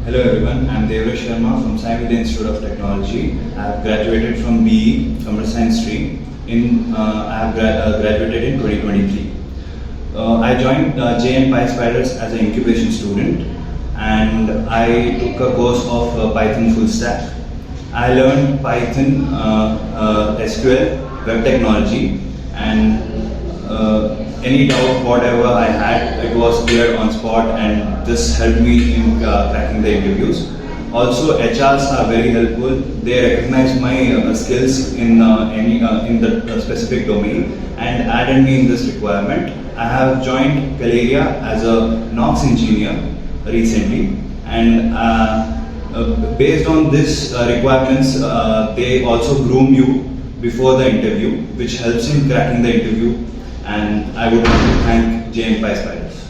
Hello everyone, I am Devvrath Sharma from Science Institute of Technology. I have graduated from BE, Computer Science stream. I have graduated in 2023. I joined JSpiders as an incubation student, and I took a course of Python full stack. I learned Python, SQL, web technology, and any doubt whatever I had, it was cleared on spot, and this helped me in cracking the interviews. Also, HRs are very helpful. They recognize my skills in the specific domain and added me in this requirement. I have joined Caleria as a Knox engineer recently, and based on this requirements, they also groom you before the interview, which helps in cracking the interview. And I would like to thank JSpiders.